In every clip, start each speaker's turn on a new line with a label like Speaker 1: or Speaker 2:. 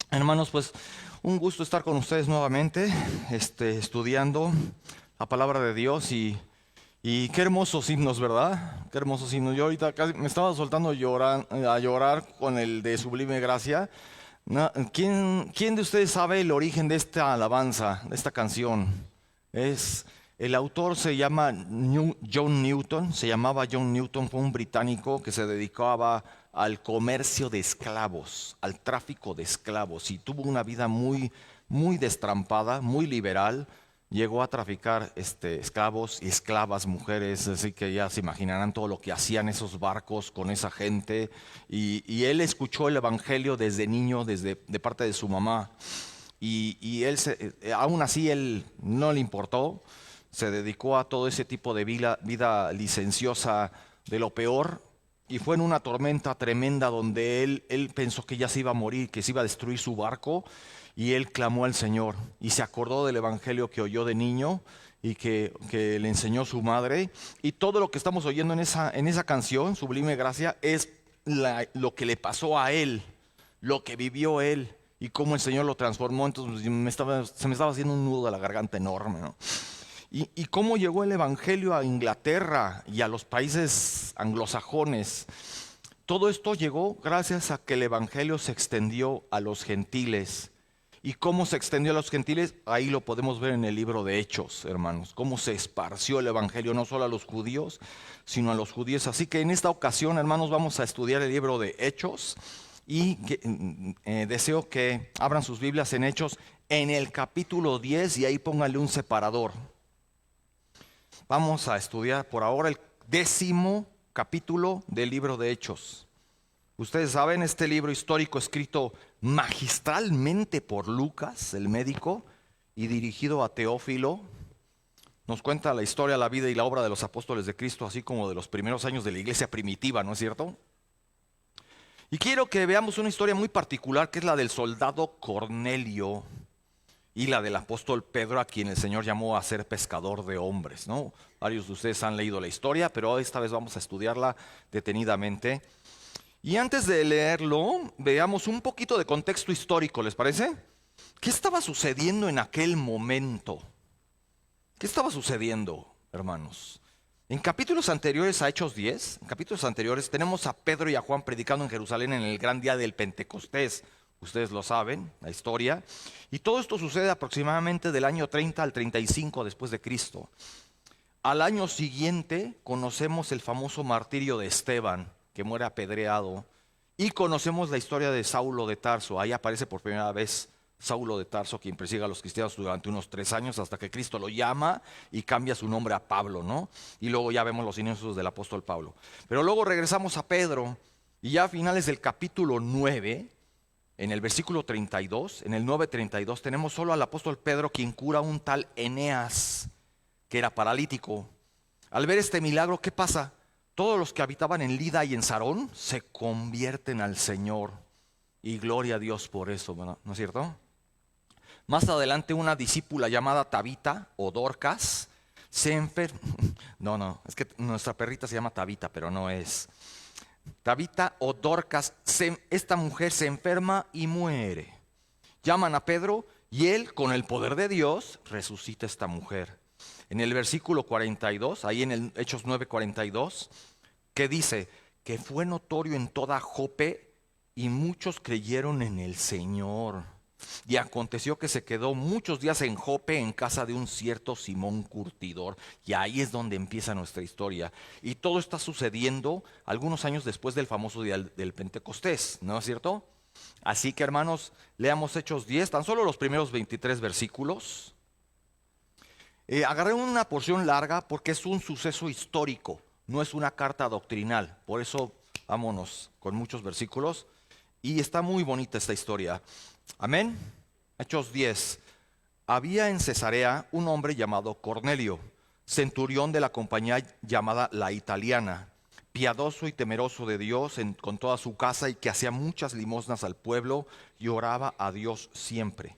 Speaker 1: Hermanos, pues un gusto estar con ustedes nuevamente, estudiando la palabra de Dios y qué hermosos himnos, ¿verdad? Qué hermosos himnos. Yo ahorita casi me estaba soltando a llorar con el de Sublime Gracia. ¿Quién de ustedes sabe el origen de esta alabanza, de esta canción? Es, el autor se llama John Newton, se llamaba John Newton, fue un británico que se dedicaba al comercio de esclavos, al tráfico de esclavos, y tuvo una vida muy destrampada, muy liberal. Llegó a traficar esclavos y esclavas, mujeres, así que ya se imaginarán todo lo que hacían esos barcos con esa gente. Y él escuchó el Evangelio desde niño, de parte de su mamá. Y él, aún así, él no le importó, se dedicó a todo ese tipo de vida licenciosa de lo peor. Y fue en una tormenta tremenda donde él pensó que ya se iba a morir, que se iba a destruir su barco. Y él clamó al Señor y se acordó del evangelio que oyó de niño y que le enseñó su madre. Y todo lo que estamos oyendo en esa canción, Sublime Gracia, es lo que le pasó a él, lo que vivió él y cómo el Señor lo transformó. Entonces se me estaba haciendo un nudo de la garganta enorme, ¿no? Y cómo llegó el evangelio a Inglaterra y a los países anglosajones. Todo esto llegó gracias a que el evangelio se extendió a los gentiles. ¿Y cómo se extendió a los gentiles? Ahí lo podemos ver en el libro de Hechos, hermanos. Cómo se esparció el evangelio no solo a los judíos, sino a los judíos. Así que en esta ocasión, hermanos, vamos a estudiar el libro de Hechos. Y deseo que abran sus Biblias en Hechos en el capítulo 10 y ahí pónganle un separador. Vamos a estudiar por ahora el 10º capítulo del libro de Hechos. Ustedes saben, este libro histórico escrito magistralmente por Lucas, el médico, y dirigido a Teófilo, nos cuenta la historia, la vida y la obra de los apóstoles de Cristo, así como de los primeros años de la iglesia primitiva, ¿no es cierto? Y quiero que veamos una historia muy particular, que es la del soldado Cornelio y la del apóstol Pedro, a quien el Señor llamó a ser pescador de hombres, ¿no? Varios de ustedes han leído la historia, pero esta vez vamos a estudiarla detenidamente. Y antes de leerlo, veamos un poquito de contexto histórico, ¿les parece? ¿Qué estaba sucediendo en aquel momento? ¿Qué estaba sucediendo, hermanos? En capítulos anteriores a Hechos 10, en capítulos anteriores tenemos a Pedro y a Juan predicando en Jerusalén en el gran día del Pentecostés. Ustedes lo saben, la historia. Y todo esto sucede aproximadamente del año 30 al 35 después de Cristo. Al año siguiente conocemos el famoso martirio de Esteban, que muere apedreado. Y conocemos la historia de Saulo de Tarso. Ahí aparece por primera vez Saulo de Tarso, quien persigue a los cristianos durante unos 3 años hasta que Cristo lo llama y cambia su nombre a Pablo, ¿no? Y luego ya vemos los inicios del apóstol Pablo. Pero luego regresamos a Pedro y ya a finales del capítulo 9, en el versículo 32, en el 9:32, tenemos solo al apóstol Pedro quien cura a un tal Eneas, que era paralítico. Al ver este milagro, ¿qué pasa? Todos los que habitaban en Lida y en Sarón se convierten al Señor. Y gloria a Dios por eso, ¿no es cierto? Más adelante una discípula llamada Tabita o Dorcas se enferma. No, es que nuestra perrita se llama Tabita, pero no es. Tabita o Dorcas, esta mujer se enferma y muere. Llaman a Pedro y él, con el poder de Dios, resucita a esta mujer. En el versículo 42, ahí en el Hechos 9:42, que dice que fue notorio en toda Jope y muchos creyeron en el Señor. Y aconteció que se quedó muchos días en Jope en casa de un cierto Simón Curtidor. Y ahí es donde empieza nuestra historia. Y todo está sucediendo algunos años después del famoso día del Pentecostés, ¿no es cierto? Así que, hermanos, leamos Hechos 10, tan solo los primeros 23 versículos. Agarré una porción larga porque es un suceso histórico, no es una carta doctrinal. Por eso vámonos con muchos versículos. Y está muy bonita esta historia. Amén. Hechos 10. Había en Cesarea un hombre llamado Cornelio, centurión de la compañía llamada La Italiana, piadoso y temeroso de Dios con toda su casa, y que hacía muchas limosnas al pueblo y oraba a Dios siempre.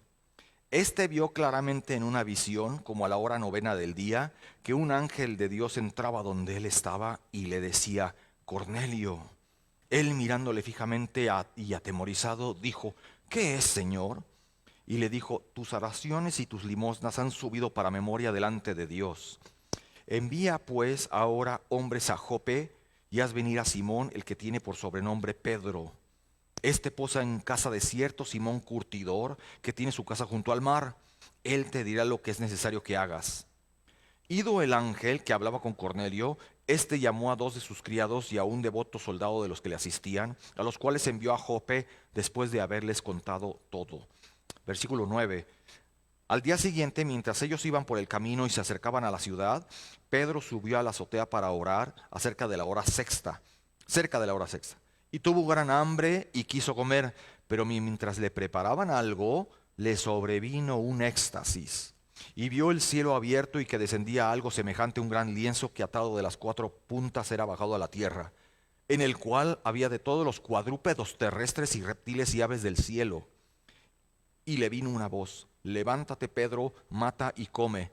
Speaker 1: Este vio claramente en una visión, como a la hora novena del día, que un ángel de Dios entraba donde él estaba y le decía: Cornelio. Él, mirándole fijamente y atemorizado, dijo: ¿qué es, Señor? Y le dijo, tus oraciones y tus limosnas han subido para memoria delante de Dios. Envía pues ahora hombres a Jope y haz venir a Simón, el que tiene por sobrenombre Pedro. Este posa en casa de cierto Simón curtidor, que tiene su casa junto al mar. Él te dirá lo que es necesario que hagas. Ido el ángel que hablaba con Cornelio, este llamó a dos de sus criados y a un devoto soldado de los que le asistían, a los cuales envió a Jope después de haberles contado todo. Versículo 9. Al día siguiente, mientras ellos iban por el camino y se acercaban a la ciudad, Pedro subió a la azotea para orar cerca de la hora sexta, y tuvo gran hambre y quiso comer, pero mientras le preparaban algo, le sobrevino un éxtasis. Y vio el cielo abierto y que descendía algo semejante a un gran lienzo que atado de las cuatro puntas era bajado a la tierra, en el cual había de todos los cuadrúpedos terrestres y reptiles y aves del cielo. Y le vino una voz, levántate Pedro, mata y come.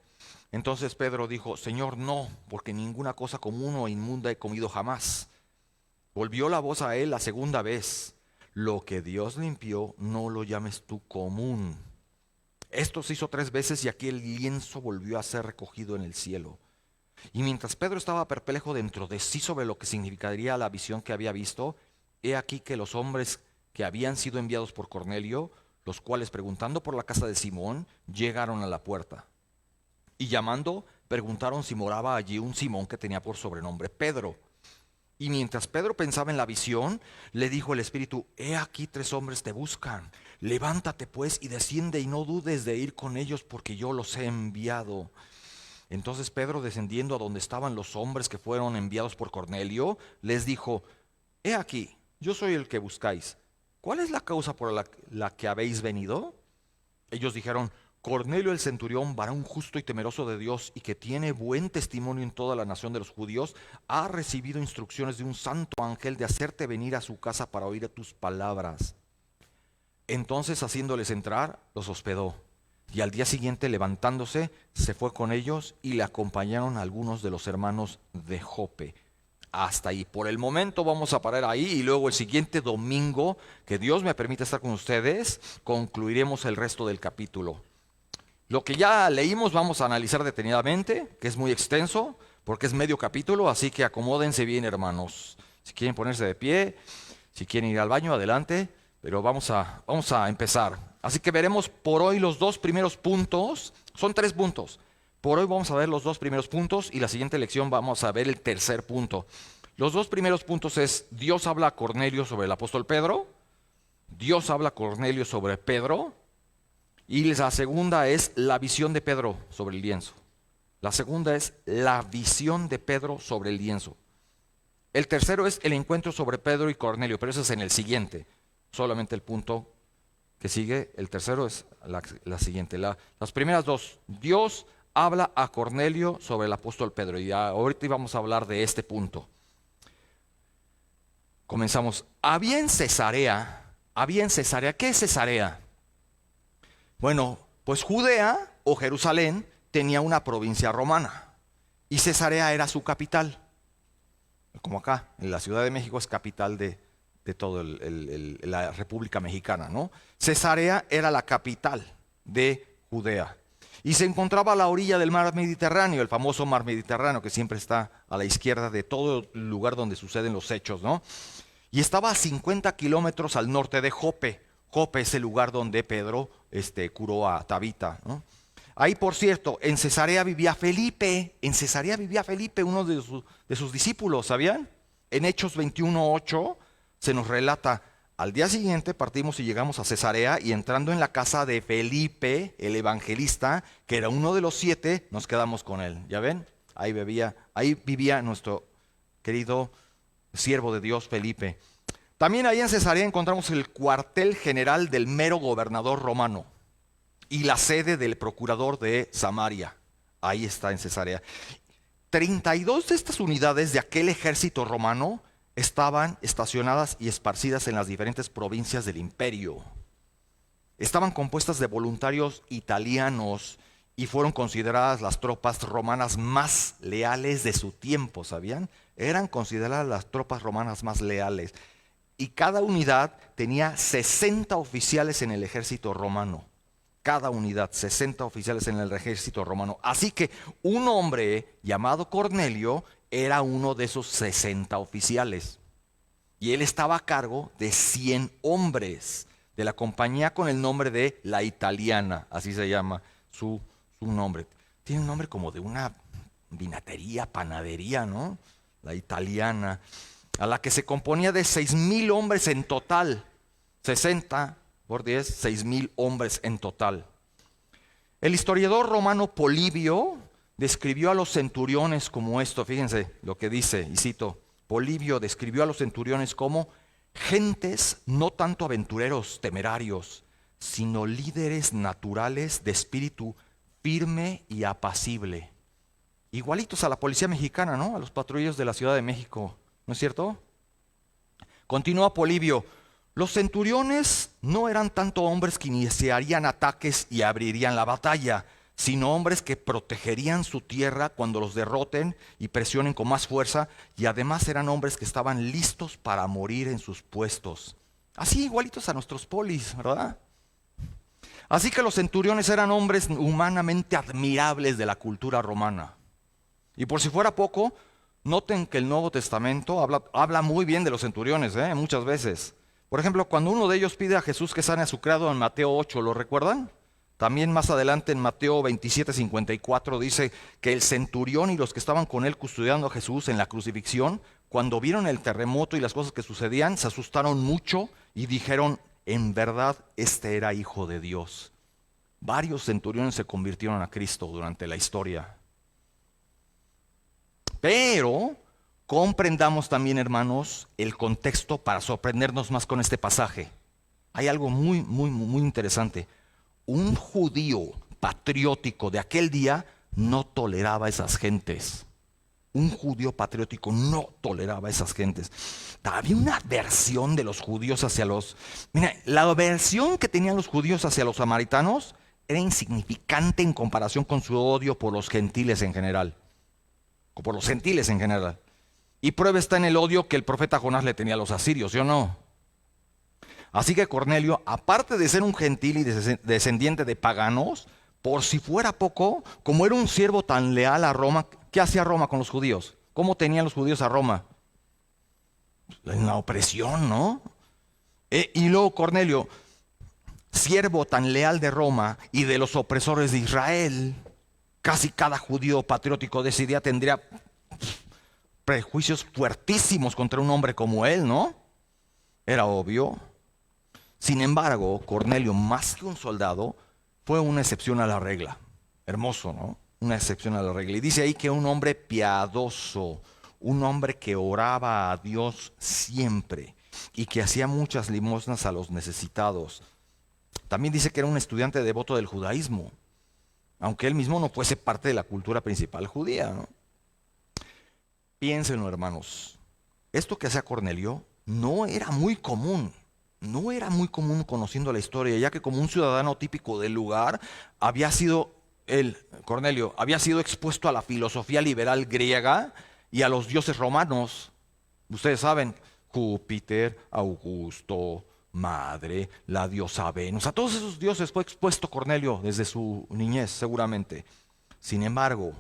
Speaker 1: Entonces Pedro dijo, Señor, no, porque ninguna cosa común o inmunda he comido jamás. Volvió la voz a él la segunda vez, lo que Dios limpió, no lo llames tú común. Esto se hizo 3 veces y aquel lienzo volvió a ser recogido en el cielo. Y mientras Pedro estaba perplejo dentro de sí sobre lo que significaría la visión que había visto, he aquí que los hombres que habían sido enviados por Cornelio, los cuales preguntando por la casa de Simón, llegaron a la puerta. Y llamando, preguntaron si moraba allí un Simón que tenía por sobrenombre Pedro. Y mientras Pedro pensaba en la visión, le dijo el Espíritu, he aquí 3 hombres te buscan. Levántate pues y desciende y no dudes de ir con ellos porque yo los he enviado. Entonces Pedro, descendiendo a donde estaban los hombres que fueron enviados por Cornelio, les dijo, he aquí, yo soy el que buscáis. ¿Cuál es la causa por la que habéis venido? Ellos dijeron, Cornelio el centurión, varón justo y temeroso de Dios y que tiene buen testimonio en toda la nación de los judíos, ha recibido instrucciones de un santo ángel de hacerte venir a su casa para oír tus palabras. Entonces, haciéndoles entrar, los hospedó. Y al día siguiente, levantándose, se fue con ellos y le acompañaron algunos de los hermanos de Jope. Hasta ahí. Por el momento vamos a parar ahí y luego el siguiente domingo, que Dios me permita estar con ustedes, concluiremos el resto del capítulo. Lo que ya leímos vamos a analizar detenidamente, que es muy extenso, porque es medio capítulo, así que acomódense bien, hermanos. Si quieren ponerse de pie, si quieren ir al baño, adelante, pero vamos a empezar. Así que veremos por hoy los 2 primeros puntos, son 3 puntos. Por hoy vamos a ver los 2 primeros puntos y la siguiente lección vamos a ver el tercer punto. Los 2 primeros puntos es, Dios habla a Cornelio sobre el apóstol Pedro, Dios habla a Cornelio sobre Pedro, y la segunda es la visión de Pedro sobre el lienzo. La segunda es la visión de Pedro sobre el lienzo. El tercero es el encuentro sobre Pedro y Cornelio, pero eso es en el siguiente. Solamente el punto que sigue, el tercero es la siguiente. Las primeras 2, Dios habla a Cornelio sobre el apóstol Pedro. Y ahorita vamos a hablar de este punto. Comenzamos. Había en Cesarea, ¿qué es Cesarea? Bueno, pues Judea o Jerusalén tenía una provincia romana y Cesarea era su capital. Como acá, en la Ciudad de México es capital de toda la República Mexicana, ¿no? Cesarea era la capital de Judea y se encontraba a la orilla del mar Mediterráneo, el famoso mar Mediterráneo que siempre está a la izquierda de todo el lugar donde suceden los hechos, ¿no? Y estaba a 50 kilómetros al norte de Jope. Jope es el lugar donde Pedro curó a Tabita, ¿no? Ahí, por cierto, en Cesarea vivía Felipe, uno de sus discípulos, ¿sabían? En Hechos 21:8 se nos relata, al día siguiente partimos y llegamos a Cesarea y entrando en la casa de Felipe, el evangelista, que era uno de los 7, nos quedamos con él, ¿ya ven? Ahí vivía nuestro querido siervo de Dios, Felipe. También ahí en Cesarea encontramos el cuartel general del mero gobernador romano y la sede del procurador de Samaria. Ahí está en Cesarea. 32 de estas unidades de aquel ejército romano estaban estacionadas y esparcidas en las diferentes provincias del imperio. Estaban compuestas de voluntarios italianos y fueron consideradas las tropas romanas más leales de su tiempo, ¿sabían? Eran consideradas las tropas romanas más leales. y cada unidad tenía 60 oficiales en el ejército romano. Cada unidad, 60 oficiales en el ejército romano. Así que un hombre llamado Cornelio era uno de esos 60 oficiales. Y él estaba a cargo de 100 hombres de la compañía con el nombre de La Italiana. Así se llama su nombre. Tiene un nombre como de una vinatería, panadería, ¿no? La Italiana. A la que se componía de 6,000 hombres en total. 60 por 10, 6,000 hombres en total. El historiador romano Polibio describió a los centuriones como esto. Fíjense lo que dice, y cito. Polibio describió a los centuriones como gentes no tanto aventureros, temerarios, sino líderes naturales de espíritu firme y apacible. Igualitos a la policía mexicana, ¿no? A los patrulleros de la Ciudad de México, ¿no es cierto? Continúa Polibio. Los centuriones no eran tanto hombres que iniciarían ataques y abrirían la batalla, sino hombres que protegerían su tierra cuando los derroten y presionen con más fuerza, y además eran hombres que estaban listos para morir en sus puestos. Así igualitos a nuestros polis, ¿verdad? Así que los centuriones eran hombres humanamente admirables de la cultura romana. Y por si fuera poco, noten que el Nuevo Testamento habla muy bien de los centuriones, muchas veces. Por ejemplo, cuando uno de ellos pide a Jesús que sane a su criado en Mateo 8, ¿lo recuerdan? También más adelante en Mateo 27:54 dice que el centurión y los que estaban con él custodiando a Jesús en la crucifixión, cuando vieron el terremoto y las cosas que sucedían, se asustaron mucho y dijeron, en verdad, este era hijo de Dios. Varios centuriones se convirtieron a Cristo durante la historia. Pero comprendamos también, hermanos, el contexto para sorprendernos más con este pasaje. Hay algo muy interesante. Un judío patriótico de aquel día no toleraba a esas gentes. Un judío patriótico no toleraba a esas gentes. Había una aversión de los judíos hacia los... Mira, la aversión que tenían los judíos hacia los samaritanos era insignificante en comparación con su odio por los gentiles en general. O por los gentiles en general. Y prueba está en el odio que el profeta Jonás le tenía a los asirios, ¿sí o no? Así que Cornelio, aparte de ser un gentil y descendiente de paganos, por si fuera poco, como era un siervo tan leal a Roma, ¿qué hacía Roma con los judíos? ¿Cómo tenían los judíos a Roma? En la opresión, ¿no? Y luego Cornelio, siervo tan leal de Roma y de los opresores de Israel, casi cada judío patriótico de ese día tendría prejuicios fuertísimos contra un hombre como él, ¿no? Era obvio. Sin embargo, Cornelio, más que un soldado, fue una excepción a la regla. Hermoso, ¿no? Una excepción a la regla. Y dice ahí que un hombre piadoso, un hombre que oraba a Dios siempre y que hacía muchas limosnas a los necesitados. También dice que era un estudiante devoto del judaísmo, aunque él mismo no fuese parte de la cultura principal judía, ¿no? Piénsenlo, hermanos. Esto que hacía Cornelio no era muy común. No era muy común conociendo la historia, ya que como un ciudadano típico del lugar, Cornelio, había sido expuesto a la filosofía liberal griega y a los dioses romanos. Ustedes saben, Júpiter, Augusto, Madre, la diosa Venus. A todos esos dioses fue expuesto Cornelio desde su niñez, seguramente. Sin embargo,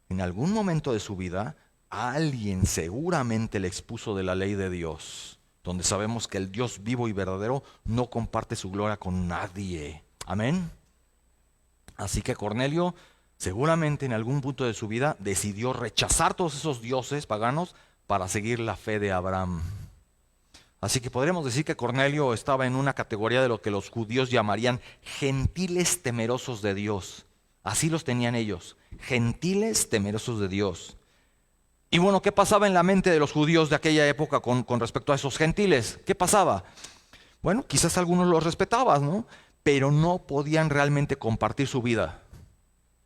Speaker 1: en algún momento de su vida, alguien seguramente le expuso de la ley de Dios, donde sabemos que el Dios vivo y verdadero no comparte su gloria con nadie. Amén. Así que Cornelio seguramente en algún punto de su vida decidió rechazar todos esos dioses paganos para seguir la fe de Abraham. Así que podríamos decir que Cornelio estaba en una categoría de lo que los judíos llamarían gentiles temerosos de Dios. Así los tenían ellos, gentiles temerosos de Dios. Y bueno, ¿qué pasaba en la mente de los judíos de aquella época con respecto a esos gentiles? ¿Qué pasaba? Bueno, quizás algunos los respetaban, ¿no? Pero no podían realmente compartir su vida,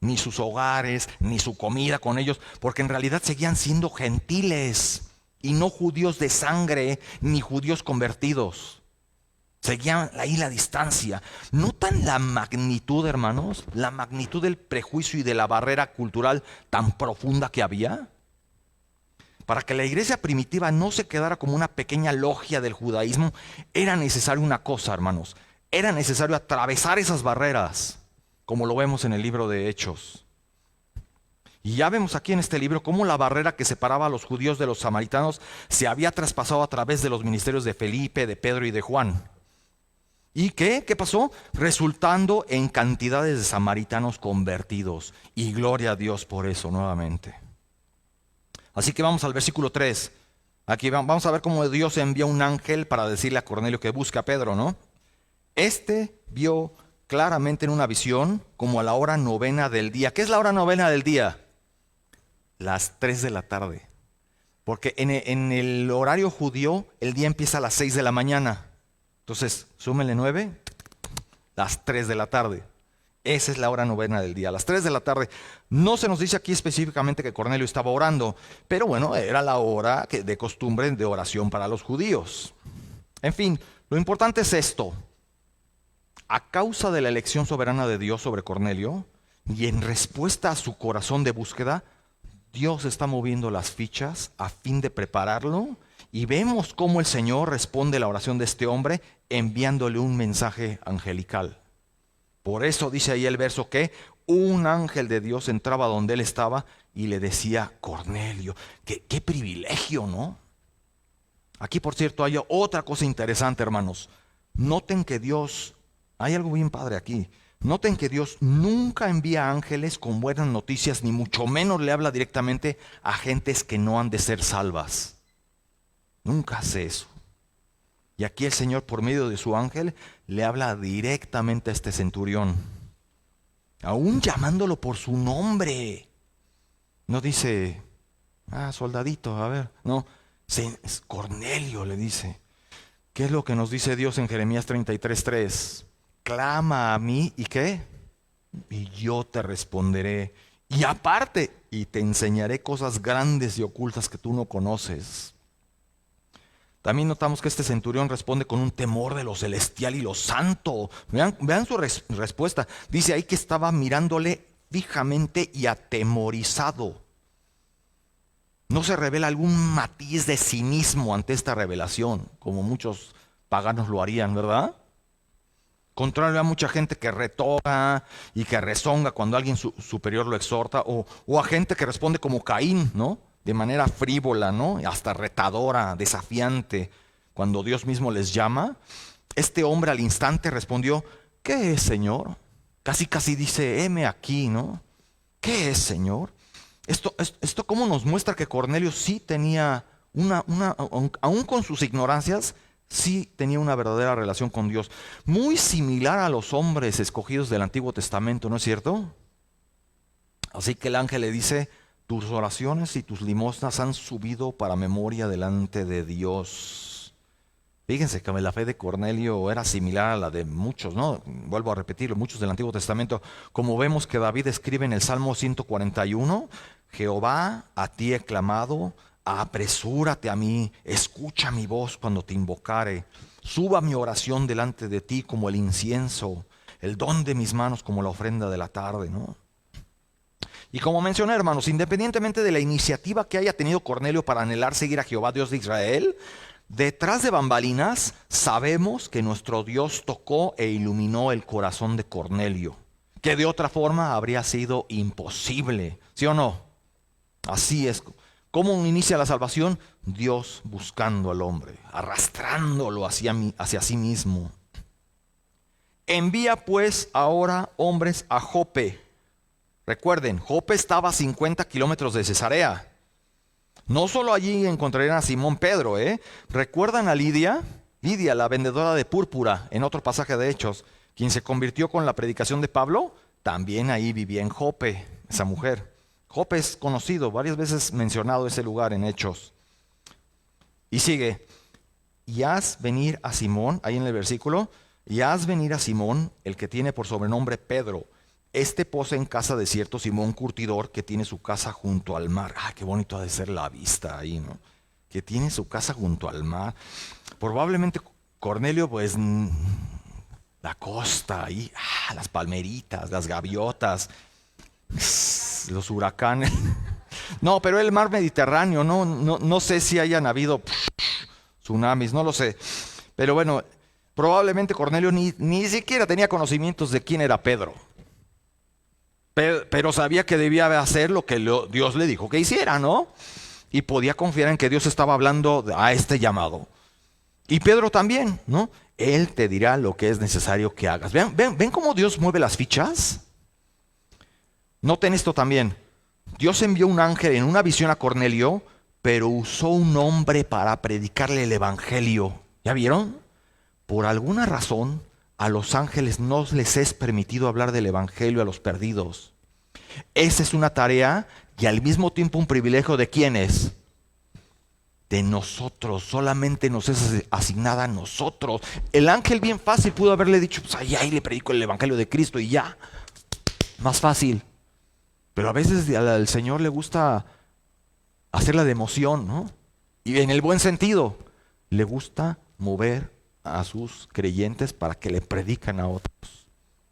Speaker 1: ni sus hogares, ni su comida con ellos, porque en realidad seguían siendo gentiles y no judíos de sangre, ni judíos convertidos. Seguían ahí la distancia. ¿Notan la magnitud, hermanos? La magnitud del prejuicio y de la barrera cultural tan profunda que había. Para que la iglesia primitiva no se quedara como una pequeña logia del judaísmo, era necesario una cosa, hermanos. Era necesario atravesar esas barreras, como lo vemos en el libro de Hechos. Y ya vemos aquí en este libro cómo la barrera que separaba a los judíos de los samaritanos se había traspasado a través de los ministerios de Felipe, de Pedro y de Juan. ¿Y qué? ¿Qué pasó? Resultando en cantidades de samaritanos convertidos. Y gloria a Dios por eso nuevamente. Así que vamos al versículo 3. Aquí vamos a ver cómo Dios envía un ángel para decirle a Cornelio que busca a Pedro, ¿no? Este vio claramente en una visión como a la hora novena del día. ¿Qué es la hora novena del día? Las 3 de la tarde. Porque en el horario judío el día empieza a las 6 de la mañana. Entonces, súmenle 9, las 3 de la tarde. Esa es la hora novena del día, a las 3 de la tarde. No se nos dice aquí específicamente que Cornelio estaba orando, pero bueno, era la hora de costumbre de oración para los judíos. En fin, lo importante es esto. A causa de la elección soberana de Dios sobre Cornelio y en respuesta a su corazón de búsqueda, Dios está moviendo las fichas a fin de prepararlo. Y vemos cómo el Señor responde a la oración de este hombre enviándole un mensaje angelical. Por eso dice ahí el verso que un ángel de Dios entraba donde él estaba y le decía, Cornelio, qué privilegio, ¿no? Aquí, por cierto, hay otra cosa interesante, hermanos. Noten que Dios, hay algo bien padre aquí. Noten que Dios nunca envía ángeles con buenas noticias, ni mucho menos le habla directamente a gentes que no han de ser salvas. Nunca hace eso. Y aquí el Señor, por medio de su ángel, le habla directamente a este centurión, aún llamándolo por su nombre. No dice, soldadito, a ver, no, Cornelio le dice. ¿Qué es lo que nos dice Dios en Jeremías 33:3? Clama a mí, ¿y qué? Y yo te responderé. Y aparte, y te enseñaré cosas grandes y ocultas que tú no conoces. También notamos que este centurión responde con un temor de lo celestial y lo santo. Vean su respuesta. Dice ahí que estaba mirándole fijamente y atemorizado. No se revela algún matiz de cinismo ante esta revelación, como muchos paganos lo harían, ¿verdad? Contrario a mucha gente que retoga y que rezonga cuando alguien superior lo exhorta, o a gente que responde como Caín, ¿no? De manera frívola, ¿no? Hasta retadora, desafiante, cuando Dios mismo les llama. Este hombre al instante respondió, ¿qué es, Señor? Casi dice, heme aquí, ¿no? ¿Qué es, Señor? Esto cómo nos muestra que Cornelio sí tenía aún con sus ignorancias, sí tenía una verdadera relación con Dios. Muy similar a los hombres escogidos del Antiguo Testamento, ¿no es cierto? Así que el ángel le dice, tus oraciones y tus limosnas han subido para memoria delante de Dios. Fíjense que la fe de Cornelio era similar a la de muchos, ¿no? Vuelvo a repetirlo, muchos del Antiguo Testamento. Como vemos que David escribe en el Salmo 141, Jehová, a ti he clamado, apresúrate a mí, escucha mi voz cuando te invocare. Suba mi oración delante de ti como el incienso, el don de mis manos como la ofrenda de la tarde, ¿no? Y como mencioné, hermanos, independientemente de la iniciativa que haya tenido Cornelio para anhelar seguir a Jehová, Dios de Israel, detrás de bambalinas sabemos que nuestro Dios tocó e iluminó el corazón de Cornelio, que de otra forma habría sido imposible, ¿sí o no? Así es. ¿Cómo inicia la salvación? Dios buscando al hombre, arrastrándolo hacia sí mismo. Envía pues ahora hombres a Jope. Recuerden, Jope estaba a 50 kilómetros de Cesarea. No solo allí encontrarían a Simón Pedro, ¿Recuerdan a Lidia? Lidia, la vendedora de púrpura, en otro pasaje de Hechos, quien se convirtió con la predicación de Pablo, también ahí vivía en Jope, esa mujer. Jope es conocido, varias veces mencionado ese lugar en Hechos. Y sigue, y haz venir a Simón, ahí en el versículo, y haz venir a Simón, el que tiene por sobrenombre Pedro. Este posa en casa de cierto Simón curtidor que tiene su casa junto al mar. Qué bonito ha de ser la vista ahí, ¿no? Que tiene su casa junto al mar. Probablemente Cornelio, pues, la costa ahí, las palmeritas, las gaviotas, los huracanes. No, pero el mar Mediterráneo, no sé si hayan habido tsunamis, no lo sé. Pero bueno, probablemente Cornelio ni siquiera tenía conocimientos de quién era Pedro. Pero sabía que debía hacer lo que Dios le dijo que hiciera, ¿no? Y podía confiar en que Dios estaba hablando a este llamado. Y Pedro también, ¿no? Él te dirá lo que es necesario que hagas. ¿Ven cómo Dios mueve las fichas? Noten esto también. Dios envió un ángel en una visión a Cornelio, pero usó un hombre para predicarle el evangelio. ¿Ya vieron? Por alguna razón, a los ángeles no les es permitido hablar del evangelio a los perdidos. Esa es una tarea y al mismo tiempo un privilegio de ¿quiénes? De nosotros. Solamente nos es asignada a nosotros. El ángel bien fácil pudo haberle dicho, pues ahí le predico el evangelio de Cristo y ya. Más fácil. Pero a veces al Señor le gusta hacerla de emoción, ¿no? Y en el buen sentido, le gusta mover a sus creyentes para que le predican a otros.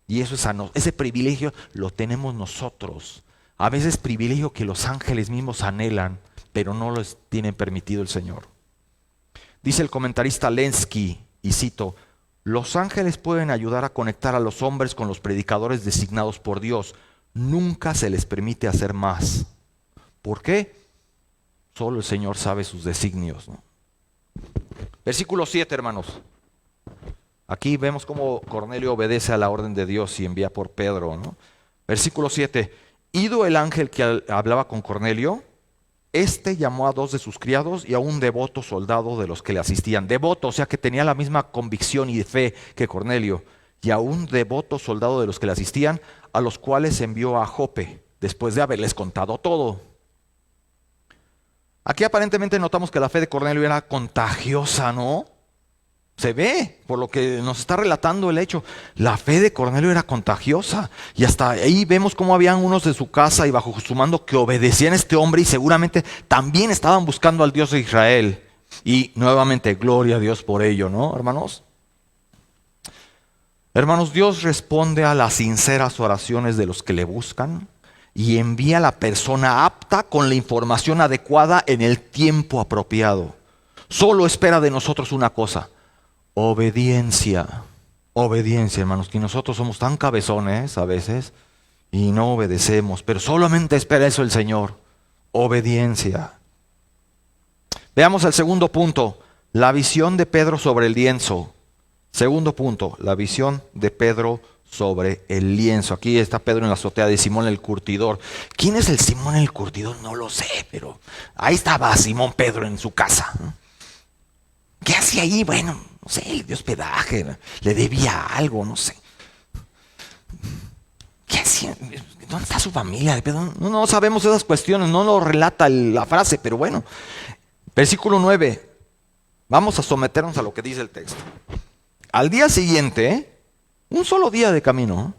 Speaker 1: Y eso es ese privilegio lo tenemos nosotros. A veces privilegio que los ángeles mismos anhelan, pero no les tienen permitido el Señor. Dice el comentarista Lenski, y cito, los ángeles pueden ayudar a conectar a los hombres con los predicadores designados por Dios. Nunca se les permite hacer más. ¿Por qué? Solo el Señor sabe sus designios, ¿no? Versículo 7, hermanos. Aquí vemos cómo Cornelio obedece a la orden de Dios y envía por Pedro, ¿no? Versículo 7. Ido el ángel que hablaba con Cornelio, este llamó a 2 de sus criados y a un devoto soldado de los que le asistían. Devoto, o sea que tenía la misma convicción y fe que Cornelio. Y a un devoto soldado de los que le asistían, a los cuales envió a Jope, después de haberles contado todo. Aquí aparentemente notamos que la fe de Cornelio era contagiosa, ¿no? Se ve, por lo que nos está relatando el hecho. La fe de Cornelio era contagiosa. Y hasta ahí vemos cómo habían unos de su casa y bajo su mando que obedecían a este hombre y seguramente también estaban buscando al Dios de Israel. Y nuevamente, gloria a Dios por ello, ¿no, hermanos? Hermanos, Dios responde a las sinceras oraciones de los que le buscan y envía a la persona apta con la información adecuada en el tiempo apropiado. Solo espera de nosotros una cosa: obediencia. Obediencia, hermanos, que nosotros somos tan cabezones a veces y no obedecemos, pero solamente espera eso el Señor: obediencia. Veamos el segundo punto, la visión de Pedro sobre el lienzo. Segundo punto, la visión de Pedro sobre el lienzo. Aquí está Pedro en la azotea de Simón el curtidor. ¿Quién es el Simón el curtidor? No lo sé, pero ahí estaba Simón Pedro en su casa. ¿Qué hacía ahí? Bueno, no sé, le dio hospedaje, le debía algo, no sé. ¿Qué hacía? ¿Dónde está su familia? No sabemos esas cuestiones, no lo relata la frase, pero bueno. Versículo 9. Vamos a someternos a lo que dice el texto. Al día siguiente, un solo día de camino,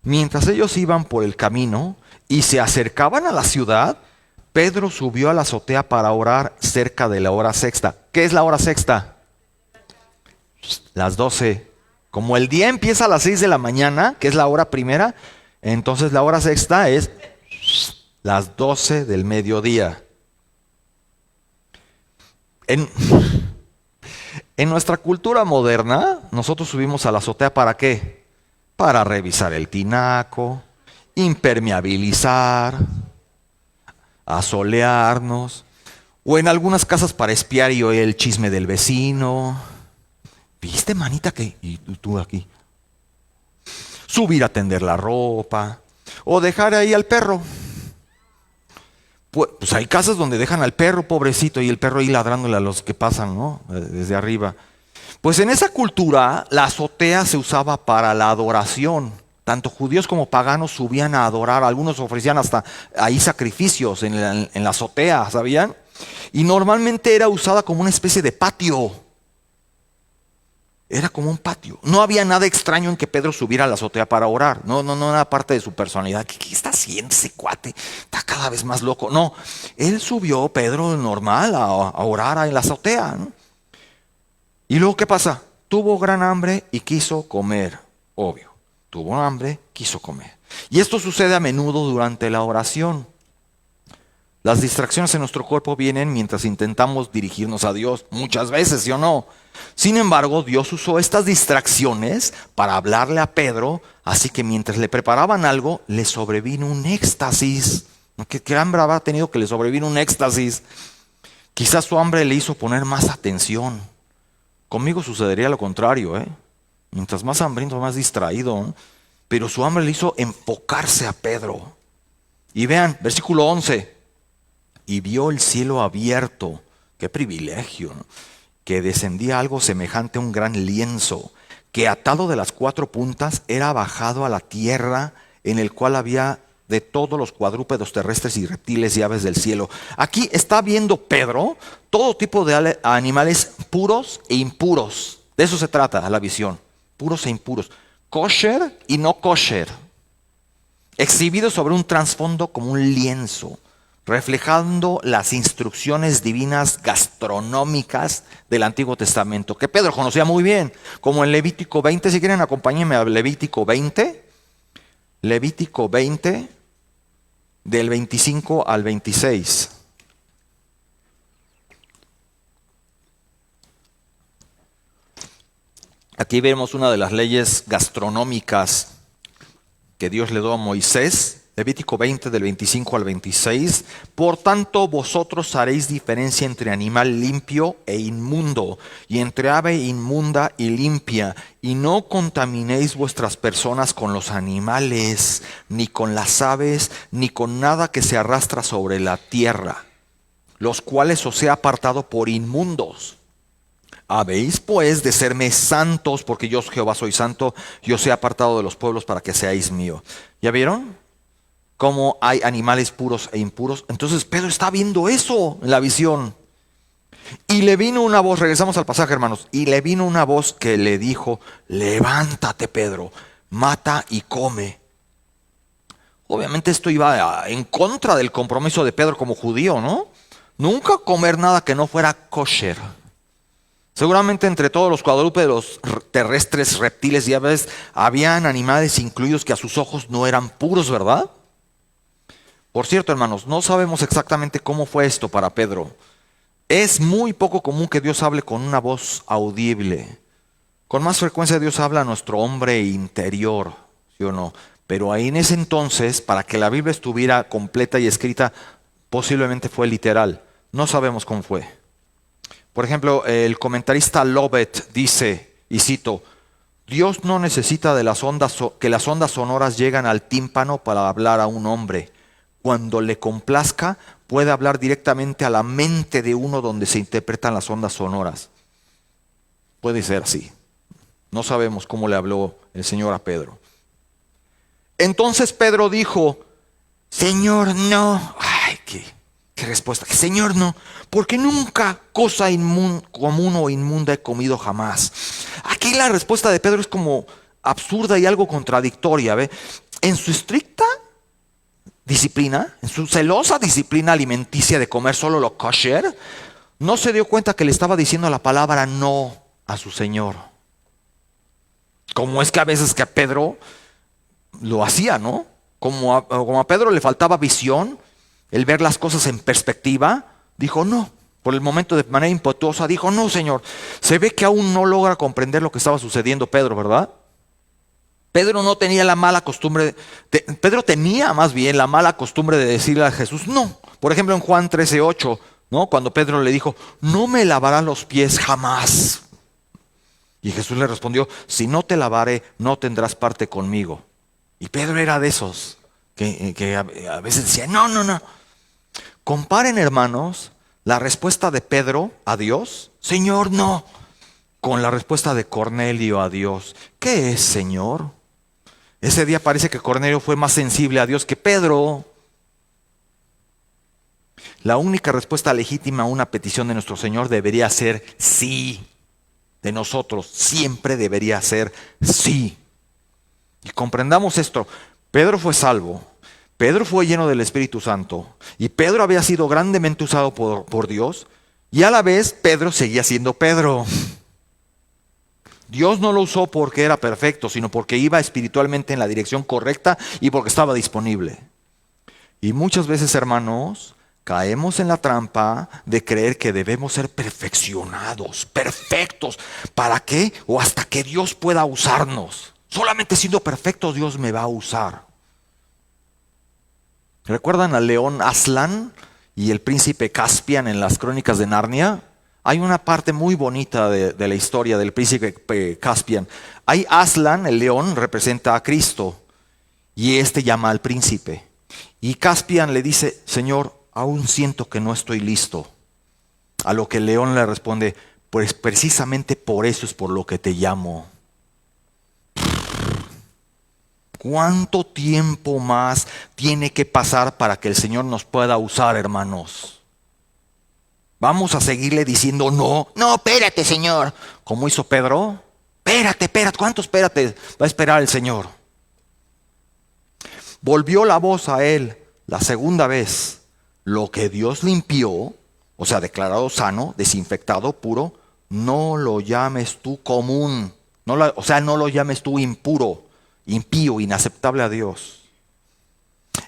Speaker 1: mientras ellos iban por el camino y se acercaban a la ciudad, Pedro subió a la azotea para orar cerca de la hora sexta. ¿Qué es la hora sexta? Las 12. Como el día empieza a las 6 de la mañana, que es la hora primera, entonces la hora sexta es las 12 del mediodía. En nuestra cultura moderna, nosotros subimos a la azotea ¿para qué? Para revisar el tinaco, impermeabilizar, asolearnos, o en algunas casas para espiar y oír el chisme del vecino. ¿Viste, manita, que? Y tú aquí. Subir a tender la ropa, o dejar ahí al perro. Pues hay casas donde dejan al perro, pobrecito, y el perro ahí ladrándole a los que pasan, ¿no? Desde arriba. Pues en esa cultura la azotea se usaba para la adoración. Tanto judíos como paganos subían a adorar. Algunos ofrecían hasta ahí sacrificios en la azotea, ¿sabían? Y normalmente era usada como una especie de patio. Era como un patio. No había nada extraño en que Pedro subiera a la azotea para orar. No era parte de su personalidad. ¿Qué está haciendo ese cuate? Está cada vez más loco. No, él subió, Pedro, normal, a orar en la azotea, ¿no? Y luego, ¿qué pasa? Tuvo gran hambre y quiso comer. Obvio. Tuvo hambre, quiso comer. Y esto sucede a menudo durante la oración. Las distracciones en nuestro cuerpo vienen mientras intentamos dirigirnos a Dios, muchas veces, ¿sí o no? Sin embargo, Dios usó estas distracciones para hablarle a Pedro, así que mientras le preparaban algo, le sobrevino un éxtasis. ¿Qué hambre habrá tenido que le sobrevino un éxtasis? Quizás su hambre le hizo poner más atención. Conmigo sucedería lo contrario, ¿eh? Mientras más hambriento, más distraído, ¿eh? Pero su hambre le hizo enfocarse a Pedro. Y vean, versículo 11. Y vio el cielo abierto. Qué privilegio, ¿no? Que descendía algo semejante a un gran lienzo, que atado de las 4 puntas era bajado a la tierra, en el cual había de todos los cuadrúpedos terrestres y reptiles y aves del cielo. Aquí está viendo Pedro todo tipo de animales puros e impuros. De eso se trata la visión. Puros e impuros. Kosher y no kosher. Exhibidos sobre un trasfondo como un lienzo, reflejando las instrucciones divinas gastronómicas del Antiguo Testamento, que Pedro conocía muy bien, como en Levítico 20. Si quieren, acompáñenme a Levítico 20. Levítico 20, del 25 al 26. Aquí vemos una de las leyes gastronómicas que Dios le dio a Moisés. Levítico 20 del 25 al 26. Por tanto, vosotros haréis diferencia entre animal limpio e inmundo, y entre ave inmunda y limpia, y no contaminéis vuestras personas con los animales, ni con las aves, ni con nada que se arrastra sobre la tierra, los cuales os he apartado por inmundos. Habéis pues de serme santos, porque yo Jehová soy santo, y os he apartado de los pueblos para que seáis mío. ¿Ya vieron cómo hay animales puros e impuros? Entonces Pedro está viendo eso en la visión. Y le vino una voz, regresamos al pasaje, hermanos, y le vino una voz que le dijo: levántate, Pedro, mata y come. Obviamente esto iba en contra del compromiso de Pedro como judío, ¿no? Nunca comer nada que no fuera kosher. Seguramente entre todos los cuadrúpedos terrestres, reptiles y aves, habían animales incluidos que a sus ojos no eran puros, ¿verdad? Por cierto, hermanos, no sabemos exactamente cómo fue esto para Pedro. Es muy poco común que Dios hable con una voz audible. Con más frecuencia Dios habla a nuestro hombre interior, ¿sí o no? Pero ahí en ese entonces, para que la Biblia estuviera completa y escrita, posiblemente fue literal. No sabemos cómo fue. Por ejemplo, el comentarista Lovett dice, y cito: Dios no necesita de que las ondas sonoras lleguen al tímpano para hablar a un hombre. Cuando le complazca, puede hablar directamente a la mente de uno donde se interpretan las ondas sonoras. Puede ser así. No sabemos cómo le habló el Señor a Pedro. Entonces Pedro dijo: Señor, no. Ay, qué respuesta. Señor, no, porque nunca cosa común o inmunda he comido jamás. Aquí la respuesta de Pedro es como absurda y algo contradictoria, ¿ve? En su estricta disciplina, en su celosa disciplina alimenticia de comer solo lo kosher, no se dio cuenta que le estaba diciendo la palabra no a su Señor. Como es que a veces que a Pedro lo hacía, ¿no? Como a Pedro le faltaba visión, el ver las cosas en perspectiva, dijo no. Por el momento, de manera impetuosa, dijo: no, Señor. Se ve que aún no logra comprender lo que estaba sucediendo Pedro, ¿verdad? Pedro no tenía la mala costumbre, Pedro tenía más bien la mala costumbre de decirle a Jesús no. Por ejemplo, en Juan 13:8, ¿no? Cuando Pedro le dijo: no me lavarás los pies jamás. Y Jesús le respondió: si no te lavare, no tendrás parte conmigo. Y Pedro era de esos que a veces decía no. Comparen, hermanos, la respuesta de Pedro a Dios: Señor, no, con la respuesta de Cornelio a Dios: ¿qué es, Señor? Ese día parece que Cornelio fue más sensible a Dios que Pedro. La única respuesta legítima a una petición de nuestro Señor debería ser sí. De nosotros siempre debería ser sí. Y comprendamos esto: Pedro fue salvo, Pedro fue lleno del Espíritu Santo, y Pedro había sido grandemente usado por Dios, y a la vez Pedro seguía siendo Pedro. Dios no lo usó porque era perfecto, sino porque iba espiritualmente en la dirección correcta y porque estaba disponible. Y muchas veces, hermanos, caemos en la trampa de creer que debemos ser perfeccionados, perfectos. ¿Para qué? O hasta que Dios pueda usarnos. Solamente siendo perfectos Dios me va a usar. ¿Recuerdan al león Aslan y el príncipe Caspian en las Crónicas de Narnia? Hay una parte muy bonita de la historia del príncipe Caspian. Hay Aslan, el león, representa a Cristo y este llama al príncipe. Y Caspian le dice, Señor, aún siento que no estoy listo. A lo que el león le responde, pues precisamente por eso es por lo que te llamo. ¿Cuánto tiempo más tiene que pasar para que el Señor nos pueda usar, hermanos? ¿Vamos a seguirle diciendo no, espérate, Señor? Como hizo Pedro. Espérate, ¿cuánto espérate? Va a esperar el Señor. Volvió la voz a él la segunda vez. Lo que Dios limpió, o sea, declarado sano, desinfectado, puro, no lo llames tú común. No lo llames tú impuro, impío, inaceptable a Dios.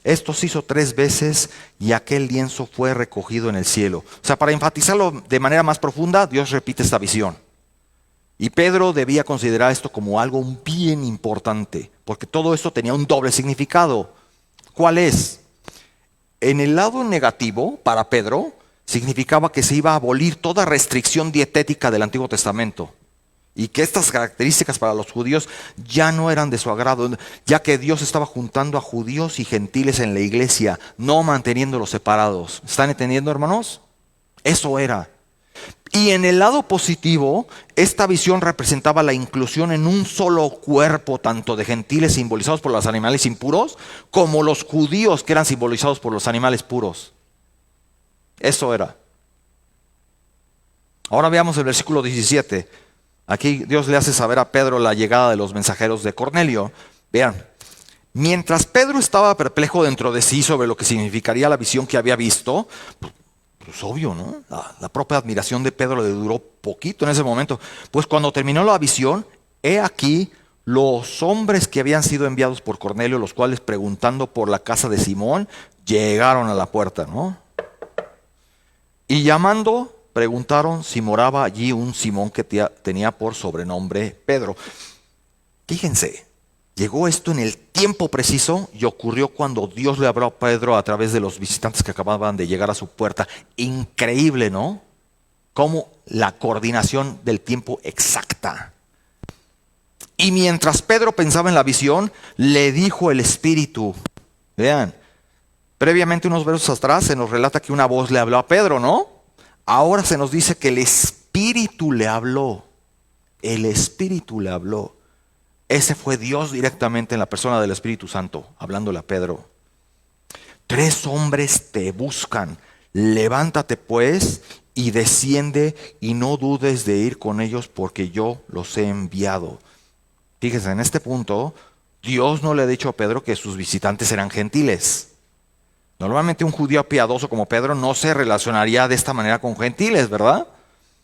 Speaker 1: Esto se hizo 3 veces y aquel lienzo fue recogido en el cielo. O sea, para enfatizarlo de manera más profunda, Dios repite esta visión. Y Pedro debía considerar esto como algo bien importante, porque todo esto tenía un doble significado. ¿Cuál es? En el lado negativo, para Pedro, significaba que se iba a abolir toda restricción dietética del Antiguo Testamento. Y que estas características para los judíos ya no eran de su agrado, ya que Dios estaba juntando a judíos y gentiles en la iglesia, no manteniéndolos separados. ¿Están entendiendo, hermanos? Eso era. Y en el lado positivo, esta visión representaba la inclusión en un solo cuerpo, tanto de gentiles simbolizados por los animales impuros, como los judíos que eran simbolizados por los animales puros. Eso era. Ahora veamos el versículo 17. Aquí Dios le hace saber a Pedro la llegada de los mensajeros de Cornelio. Vean, mientras Pedro estaba perplejo dentro de sí sobre lo que significaría la visión que había visto, pues obvio, ¿no? La propia admiración de Pedro le duró poquito en ese momento. Pues cuando terminó la visión, he aquí los hombres que habían sido enviados por Cornelio, los cuales preguntando por la casa de Simón, llegaron a la puerta, ¿no? Y llamando, preguntaron si moraba allí un Simón que tenía por sobrenombre Pedro. Fíjense, llegó esto en el tiempo preciso y ocurrió cuando Dios le habló a Pedro a través de los visitantes que acababan de llegar a su puerta. Increíble, ¿no? Como la coordinación del tiempo exacta. Y mientras Pedro pensaba en la visión, le dijo el Espíritu. Vean, previamente unos versos atrás se nos relata que una voz le habló a Pedro, ¿no? Ahora se nos dice que el Espíritu le habló. El Espíritu le habló. Ese fue Dios directamente en la persona del Espíritu Santo, hablándole a Pedro. 3 hombres te buscan. Levántate pues y desciende y no dudes de ir con ellos porque yo los he enviado. Fíjense, en este punto, Dios no le ha dicho a Pedro que sus visitantes eran gentiles. Normalmente un judío piadoso como Pedro no se relacionaría de esta manera con gentiles, ¿verdad?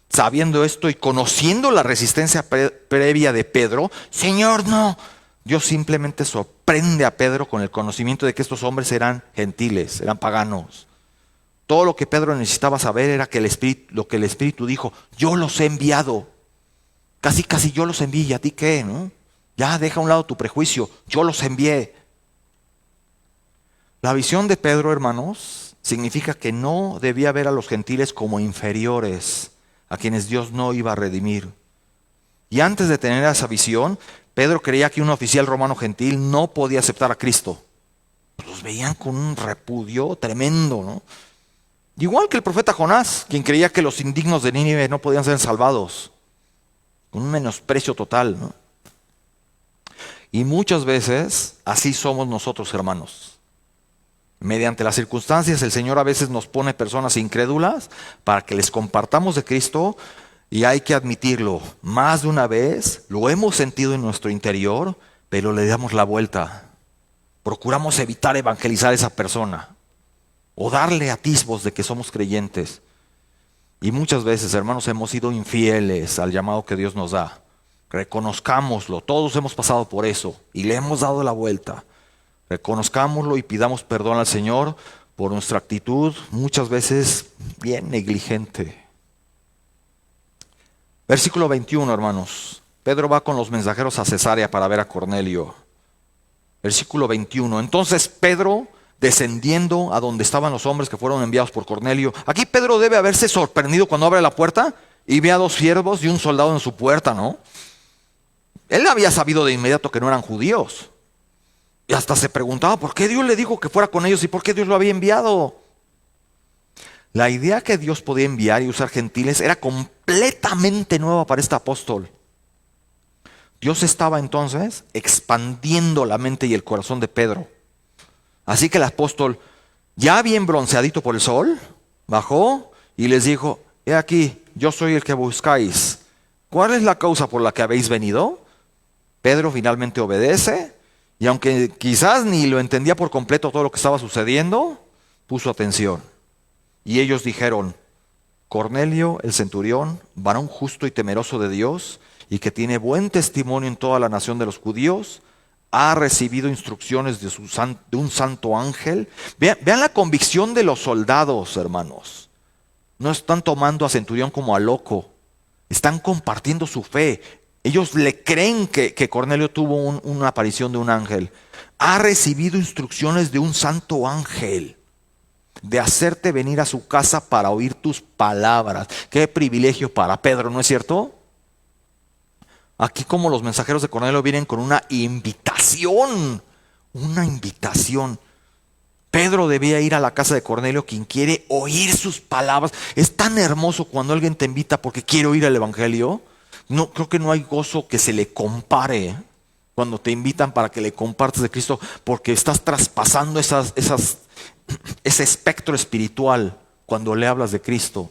Speaker 1: Sabiendo esto y conociendo la resistencia previa de Pedro, Señor, no. Dios simplemente sorprende a Pedro con el conocimiento de que estos hombres eran gentiles, eran paganos. Todo lo que Pedro necesitaba saber era que lo que el Espíritu dijo, yo los he enviado. Casi yo los envié, ¿y a ti qué? ¿No? Ya deja a un lado tu prejuicio, yo los envié. La visión de Pedro, hermanos, significa que no debía ver a los gentiles como inferiores, a quienes Dios no iba a redimir. Y antes de tener esa visión, Pedro creía que un oficial romano gentil no podía aceptar a Cristo. Los veían con un repudio tremendo, ¿no? Igual que el profeta Jonás, quien creía que los indignos de Nínive no podían ser salvados, con un menosprecio total, ¿no? Y muchas veces así somos nosotros, hermanos. Mediante las circunstancias, el Señor a veces nos pone personas incrédulas para que les compartamos de Cristo, y hay que admitirlo, más de una vez lo hemos sentido en nuestro interior, pero le damos la vuelta. Procuramos evitar evangelizar a esa persona o darle atisbos de que somos creyentes. Y muchas veces, hermanos, hemos sido infieles al llamado que Dios nos da. Reconozcámoslo, todos hemos pasado por eso y le hemos dado la vuelta. Reconozcámoslo y pidamos perdón al Señor por nuestra actitud muchas veces bien negligente. Versículo 21, hermanos. Pedro va con los mensajeros a Cesarea para ver a Cornelio. Versículo 21. Entonces Pedro, descendiendo a donde estaban los hombres que fueron enviados por Cornelio. Aquí Pedro debe haberse sorprendido cuando abre la puerta y ve a 2 siervos y un soldado en su puerta, ¿no? Él había sabido de inmediato que no eran judíos. Y hasta se preguntaba por qué Dios le dijo que fuera con ellos y por qué Dios lo había enviado. La idea que Dios podía enviar y usar gentiles era completamente nueva para este apóstol. Dios estaba entonces expandiendo la mente y el corazón de Pedro. Así que el apóstol, ya bien bronceadito por el sol, bajó y les dijo: he aquí, yo soy el que buscáis. ¿Cuál es la causa por la que habéis venido? Pedro finalmente obedece, y aunque quizás ni lo entendía por completo todo lo que estaba sucediendo, puso atención. Y ellos dijeron: Cornelio, el centurión, varón justo y temeroso de Dios, y que tiene buen testimonio en toda la nación de los judíos, ha recibido instrucciones de un santo ángel. Vean la convicción de los soldados, hermanos. No están tomando a centurión como a loco, están compartiendo su fe. Ellos le creen que Cornelio tuvo una aparición de un ángel. Ha recibido instrucciones de un santo ángel de hacerte venir a su casa para oír tus palabras. Qué privilegio para Pedro, ¿no es cierto? Aquí como los mensajeros de Cornelio vienen con una invitación. Una invitación. Pedro debía ir a la casa de Cornelio, quien quiere oír sus palabras. Es tan hermoso cuando alguien te invita porque quiere oír el evangelio. No, creo que no hay gozo que se le compare cuando te invitan para que le compartas de Cristo, porque estás traspasando ese espectro espiritual cuando le hablas de Cristo.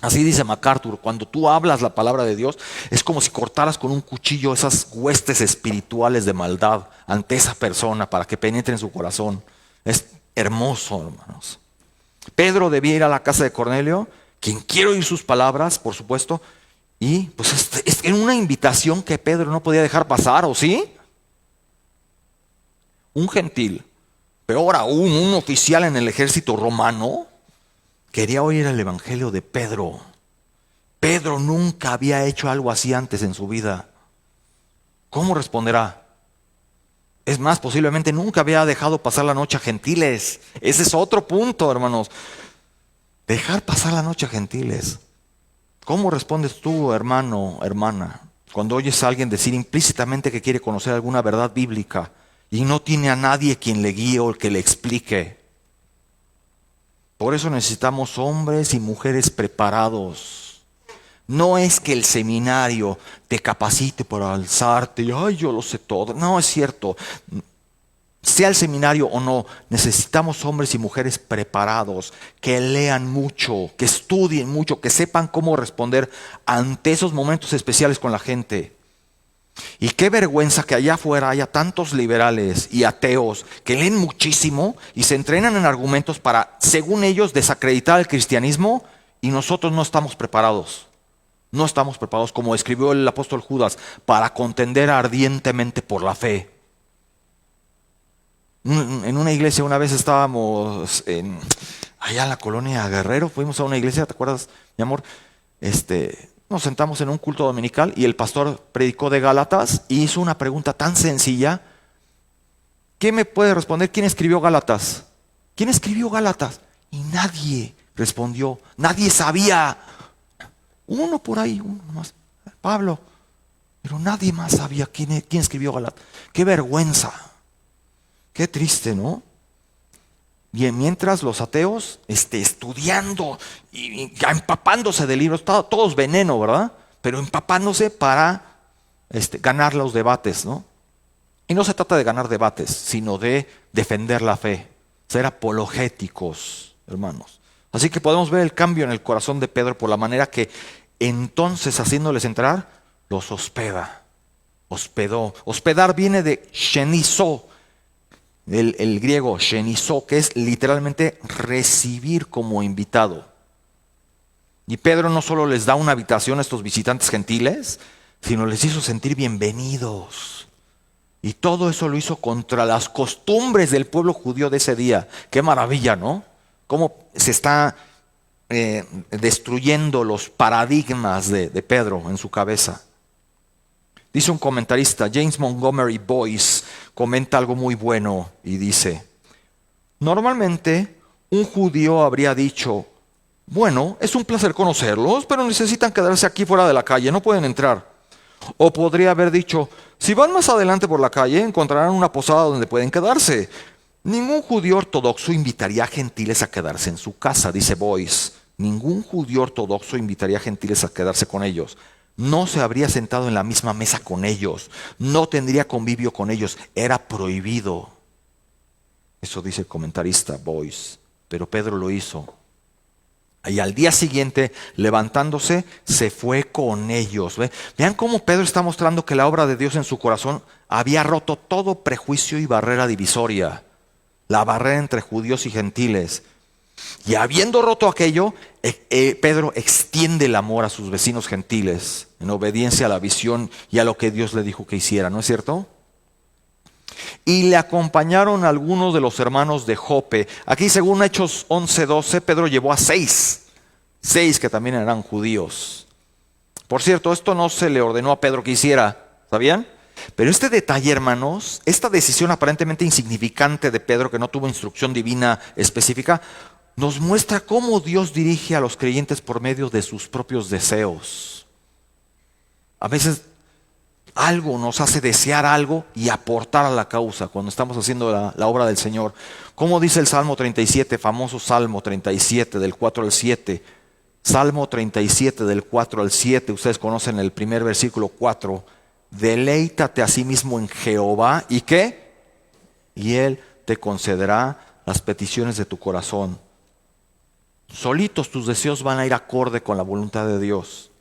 Speaker 1: Así dice MacArthur: cuando tú hablas la palabra de Dios, es como si cortaras con un cuchillo esas huestes espirituales de maldad ante esa persona para que penetre en su corazón. Es hermoso, hermanos. Pedro debía ir a la casa de Cornelio, quien quiere oír sus palabras, por supuesto, y pues es una invitación que Pedro no podía dejar pasar, ¿o sí? Un gentil, peor aún, un oficial en el ejército romano, quería oír el evangelio de Pedro. Pedro nunca había hecho algo así antes en su vida. ¿Cómo responderá? Es más, posiblemente nunca había dejado pasar la noche a gentiles. Ese es otro punto, hermanos. Dejar pasar la noche a gentiles. ¿Cómo respondes tú, hermano, hermana, cuando oyes a alguien decir implícitamente que quiere conocer alguna verdad bíblica y no tiene a nadie quien le guíe o que le explique? Por eso necesitamos hombres y mujeres preparados. No es que el seminario te capacite para alzarte y ay, yo lo sé todo. No es cierto. Sea el seminario o no, necesitamos hombres y mujeres preparados, que lean mucho, que estudien mucho, que sepan cómo responder ante esos momentos especiales con la gente. Y qué vergüenza que allá afuera haya tantos liberales y ateos que leen muchísimo y se entrenan en argumentos para, según ellos, desacreditar el cristianismo, y nosotros no estamos preparados. No estamos preparados, como escribió el apóstol Judas, para contender ardientemente por la fe. En una iglesia una vez estábamos allá en la colonia Guerrero, fuimos a una iglesia, ¿te acuerdas, mi amor? Nos sentamos en un culto dominical y el pastor predicó de Gálatas y hizo una pregunta tan sencilla. ¿Quién me puede responder quién escribió Gálatas? ¿Quién escribió Gálatas? Y nadie respondió, nadie sabía. Uno por ahí, uno más, Pablo, pero nadie más sabía quién escribió Gálatas. ¡Qué vergüenza! Qué triste, ¿no? Y mientras los ateos estudiando y empapándose de libros, todos veneno, ¿verdad? Pero empapándose para ganar los debates, ¿no? Y no se trata de ganar debates, sino de defender la fe, ser apologéticos, hermanos. Así que podemos ver el cambio en el corazón de Pedro por la manera que entonces, haciéndoles entrar, los hospeda. Hospedó. Hospedar viene de shenizo, el griego shenizo, que es literalmente recibir como invitado. Y Pedro no solo les da una habitación a estos visitantes gentiles, sino les hizo sentir bienvenidos. Y todo eso lo hizo contra las costumbres del pueblo judío de ese día. Qué maravilla, ¿no? Cómo se está destruyendo los paradigmas de Pedro en su cabeza. Dice un comentarista, James Montgomery Boyce, comenta algo muy bueno y dice: normalmente un judío habría dicho, bueno, es un placer conocerlos, pero necesitan quedarse aquí fuera de la calle, no pueden entrar. O podría haber dicho, si van más adelante por la calle encontrarán una posada donde pueden quedarse. Ningún judío ortodoxo invitaría a gentiles a quedarse en su casa, dice Boyce. Ningún judío ortodoxo invitaría a gentiles a quedarse con ellos. No se habría sentado en la misma mesa con ellos. No tendría convivio con ellos. Era prohibido. Eso dice el comentarista Boyce. Pero Pedro lo hizo. Y al día siguiente, levantándose, se fue con ellos. Vean cómo Pedro está mostrando que la obra de Dios en su corazón había roto todo prejuicio y barrera divisoria. La barrera entre judíos y gentiles. Y habiendo roto aquello, Pedro extiende el amor a sus vecinos gentiles en obediencia a la visión y a lo que Dios le dijo que hiciera, ¿no es cierto? Y le acompañaron algunos de los hermanos de Jope. Aquí, según Hechos 11:12, Pedro llevó a seis que también eran judíos. Por cierto, esto no se le ordenó a Pedro que hiciera, ¿sabían? Pero este detalle, hermanos, esta decisión aparentemente insignificante de Pedro, que no tuvo instrucción divina específica, nos muestra cómo Dios dirige a los creyentes por medio de sus propios deseos. A veces algo nos hace desear algo y aportar a la causa cuando estamos haciendo la obra del Señor. Como dice el Salmo 37, famoso Salmo 37 del 4 al 7. Salmo 37 del 4 al 7, ustedes conocen el primer versículo 4. Deleítate a sí mismo en Jehová, ¿y qué? Y Él te concederá las peticiones de tu corazón. Solitos tus deseos van a ir acorde con la voluntad de Dios.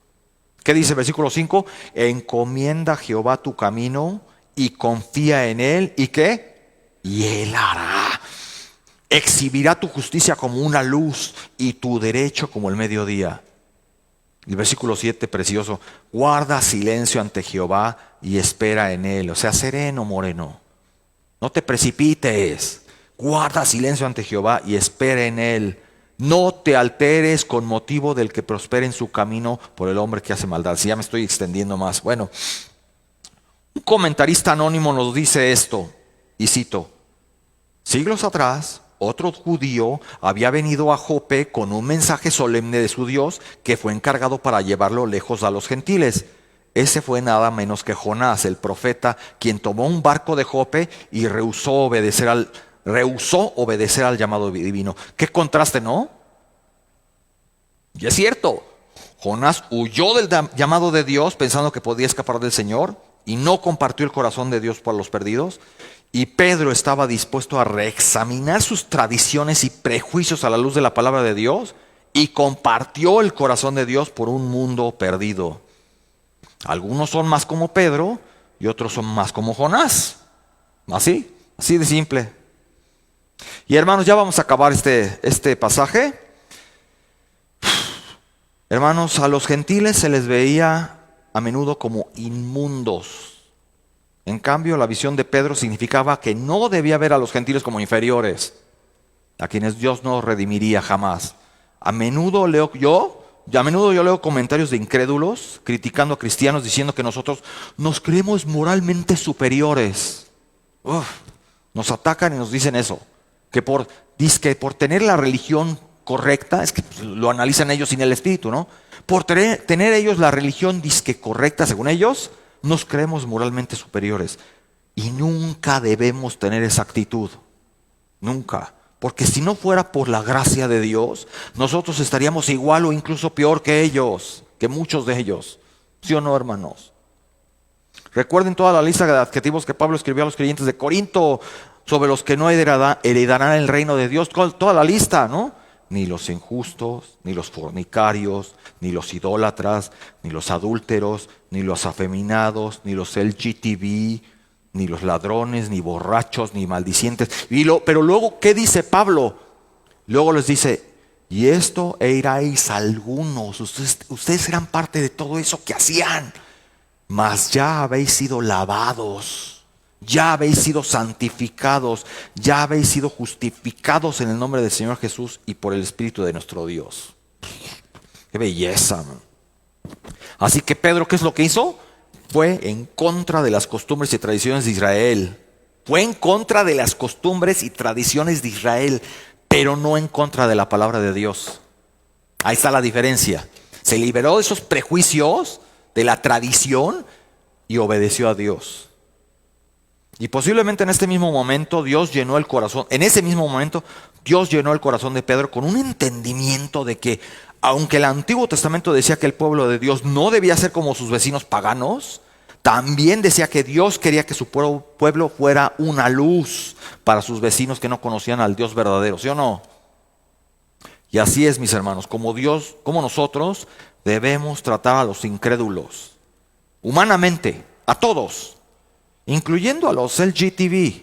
Speaker 1: ¿Qué dice el versículo 5? Encomienda a Jehová tu camino y confía en Él, ¿y qué? Y Él hará. Exhibirá tu justicia como una luz y tu derecho como el mediodía. El versículo 7, precioso. Guarda silencio ante Jehová y espera en Él. O sea, sereno, moreno. No te precipites. Guarda silencio ante Jehová y espera en Él. No te alteres con motivo del que prospere en su camino por el hombre que hace maldad. Si ya me estoy extendiendo más. Bueno, un comentarista anónimo nos dice esto, y cito: siglos atrás, otro judío había venido a Jope con un mensaje solemne de su Dios que fue encargado para llevarlo lejos a los gentiles. Ese fue nada menos que Jonás, el profeta, quien tomó un barco de Jope y rehusó obedecer al llamado divino. Qué contraste, ¿no? Y es cierto, Jonás huyó del llamado de Dios pensando que podía escapar del Señor y no compartió el corazón de Dios por los perdidos. Y Pedro estaba dispuesto a reexaminar sus tradiciones y prejuicios a la luz de la palabra de Dios y compartió el corazón de Dios por un mundo perdido. Algunos son más como Pedro y otros son más como Jonás. Así de simple. Y hermanos, ya vamos a acabar este pasaje. Hermanos, a los gentiles se les veía a menudo como inmundos. En cambio, la visión de Pedro significaba que no debía ver a los gentiles como inferiores, a quienes Dios no redimiría jamás. A menudo yo leo comentarios de incrédulos criticando a cristianos diciendo que nosotros nos creemos moralmente superiores. Nos atacan y nos dicen eso, que por tener la religión correcta, es que lo analizan ellos sin el Espíritu, ¿no? Por tener ellos la religión disque correcta según ellos, nos creemos moralmente superiores. Y nunca debemos tener esa actitud. Nunca. Porque si no fuera por la gracia de Dios, nosotros estaríamos igual o incluso peor que ellos, que muchos de ellos. ¿Sí o no, hermanos? Recuerden toda la lista de adjetivos que Pablo escribió a los creyentes de Corinto sobre los que no heredarán el reino de Dios. Toda la lista, ¿no? Ni los injustos, ni los fornicarios, ni los idólatras, ni los adúlteros, ni los afeminados, ni los LGTB, ni los ladrones, ni borrachos, ni maldicientes. Pero luego, ¿qué dice Pablo? Luego les dice, y esto erais algunos, ustedes eran parte de todo eso que hacían, mas ya habéis sido lavados, Ya habéis sido santificados, ya habéis sido justificados en el nombre del Señor Jesús y por el Espíritu de nuestro Dios. ¡Qué belleza, man! Así que Pedro, ¿qué es lo que hizo? Fue en contra de las costumbres y tradiciones de Israel. Fue en contra de las costumbres y tradiciones de Israel, pero no en contra de la palabra de Dios. Ahí está la diferencia. Se liberó de esos prejuicios, de la tradición, y obedeció a Dios. Y posiblemente en este mismo momento Dios llenó el corazón, en ese mismo momento Dios llenó el corazón de Pedro con un entendimiento de que, aunque el Antiguo Testamento decía que el pueblo de Dios no debía ser como sus vecinos paganos, también decía que Dios quería que su pueblo fuera una luz para sus vecinos que no conocían al Dios verdadero, ¿sí o no? Y así es, mis hermanos, como Dios, como nosotros debemos tratar a los incrédulos, humanamente, a todos, incluyendo a los LGTB,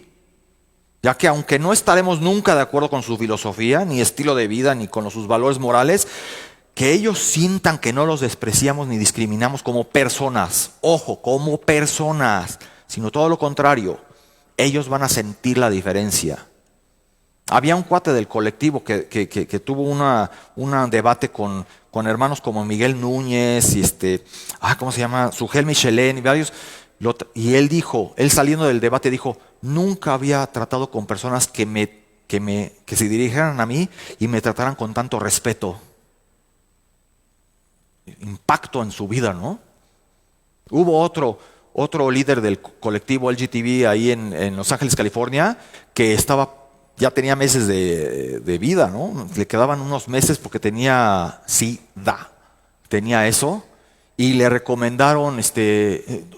Speaker 1: ya que aunque no estaremos nunca de acuerdo con su filosofía, ni estilo de vida, ni con sus valores morales, que ellos sientan que no los despreciamos ni discriminamos como personas, ojo, como personas, sino todo lo contrario, ellos van a sentir la diferencia. Había un cuate del colectivo que tuvo un debate con hermanos como Miguel Núñez y ¿cómo se llama? Sugel Michelén y varios. Y él dijo, él saliendo del debate dijo, nunca había tratado con personas que se dirigieran a mí y me trataran con tanto respeto. Impacto en su vida, ¿no? Hubo otro líder del colectivo LGTB ahí en Los Ángeles, California, que ya tenía meses de vida, ¿no? Le quedaban unos meses porque tenía SIDA, tenía eso. Y le recomendaron,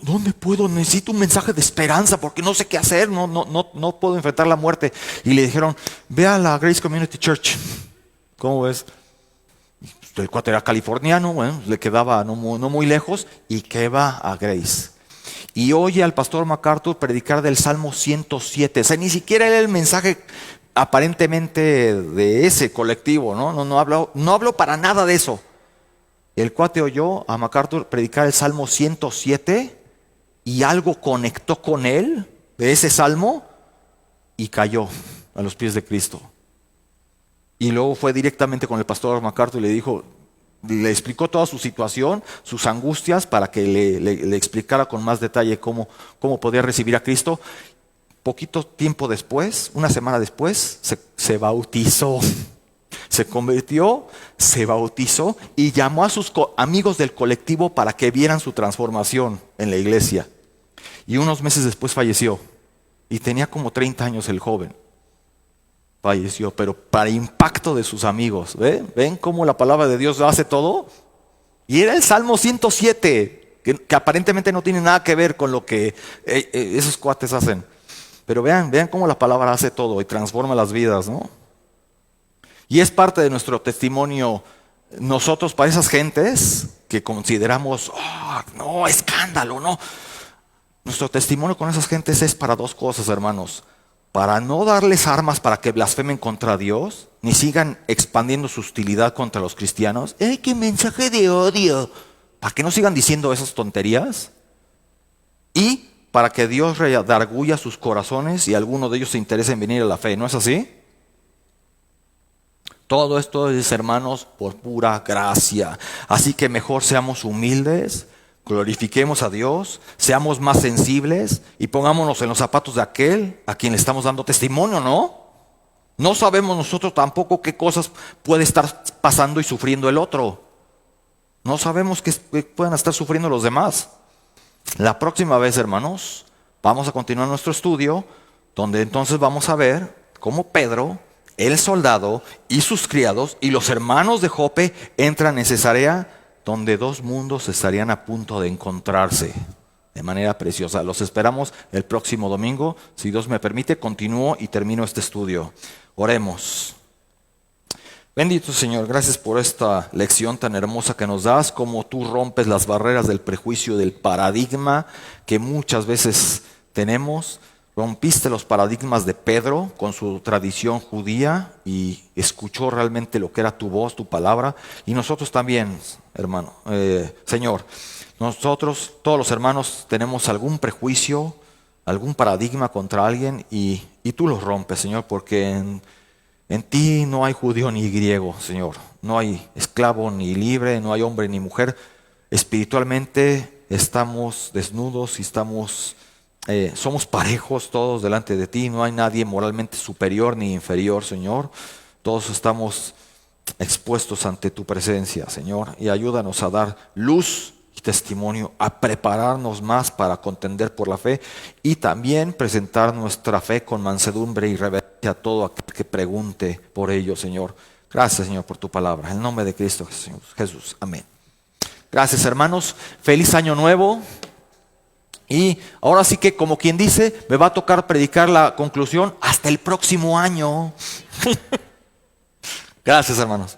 Speaker 1: ¿dónde puedo? Necesito un mensaje de esperanza porque no sé qué hacer, no puedo enfrentar la muerte. Y le dijeron, ve a la Grace Community Church. ¿Cómo ves? El cuate era californiano, bueno, le quedaba no muy lejos y que va a Grace. Y oye al pastor MacArthur predicar del Salmo 107. O sea, ni siquiera era el mensaje aparentemente de ese colectivo, ¿no? No habló para nada de eso. El cuate oyó a MacArthur predicar el Salmo 107 y algo conectó con él de ese salmo y cayó a los pies de Cristo. Y luego fue directamente con el pastor MacArthur y le explicó toda su situación, sus angustias, para que le explicara con más detalle cómo podía recibir a Cristo. Poquito tiempo después, una semana después, se bautizó. Se convirtió, se bautizó y llamó a sus amigos del colectivo para que vieran su transformación en la iglesia. Y unos meses después falleció. Y tenía como 30 años el joven. Falleció, pero para impacto de sus amigos. ¿Ven cómo la palabra de Dios hace todo? Y era el Salmo 107, que aparentemente no tiene nada que ver con lo que esos cuates hacen. Pero vean cómo la palabra hace todo y transforma las vidas, ¿no? Y es parte de nuestro testimonio nosotros para esas gentes que consideramos, no, escándalo, no. Nuestro testimonio con esas gentes es para dos cosas, hermanos. Para no darles armas para que blasfemen contra Dios, ni sigan expandiendo su hostilidad contra los cristianos. ¡Qué mensaje de odio! Para que no sigan diciendo esas tonterías. Y para que Dios redarguya sus corazones y alguno de ellos se interese en venir a la fe. ¿No es así? Todo esto es, hermanos, por pura gracia. Así que mejor seamos humildes, glorifiquemos a Dios, seamos más sensibles y pongámonos en los zapatos de aquel a quien le estamos dando testimonio, ¿no? No sabemos nosotros tampoco qué cosas puede estar pasando y sufriendo el otro. No sabemos qué puedan estar sufriendo los demás. La próxima vez, hermanos, vamos a continuar nuestro estudio, donde entonces vamos a ver cómo Pedro, el soldado y sus criados y los hermanos de Jope entran en Cesarea, donde dos mundos estarían a punto de encontrarse de manera preciosa. Los esperamos el próximo domingo. Si Dios me permite, continúo y termino este estudio. Oremos. Bendito Señor, gracias por esta lección tan hermosa que nos das, como tú rompes las barreras del prejuicio, del paradigma que muchas veces tenemos. Rompiste los paradigmas de Pedro con su tradición judía y escuchó realmente lo que era tu voz, tu palabra. Y nosotros también, hermano, Señor, nosotros, todos los hermanos, tenemos algún prejuicio, algún paradigma contra alguien y tú los rompes, Señor, porque en ti no hay judío ni griego, Señor. No hay esclavo ni libre, no hay hombre ni mujer. Espiritualmente estamos desnudos y somos parejos todos delante de ti. No hay nadie moralmente superior ni inferior, Señor. Todos estamos expuestos ante tu presencia, Señor. Y ayúdanos a dar luz y testimonio, a prepararnos más para contender por la fe y también presentar nuestra fe con mansedumbre y reverencia a todo aquel que pregunte por ello, Señor. Gracias, Señor, por tu palabra. En el nombre de Cristo Jesús. Amén. Gracias, hermanos. Feliz año nuevo. Y ahora sí que, como quien dice, me va a tocar predicar la conclusión hasta el próximo año. Gracias, hermanos.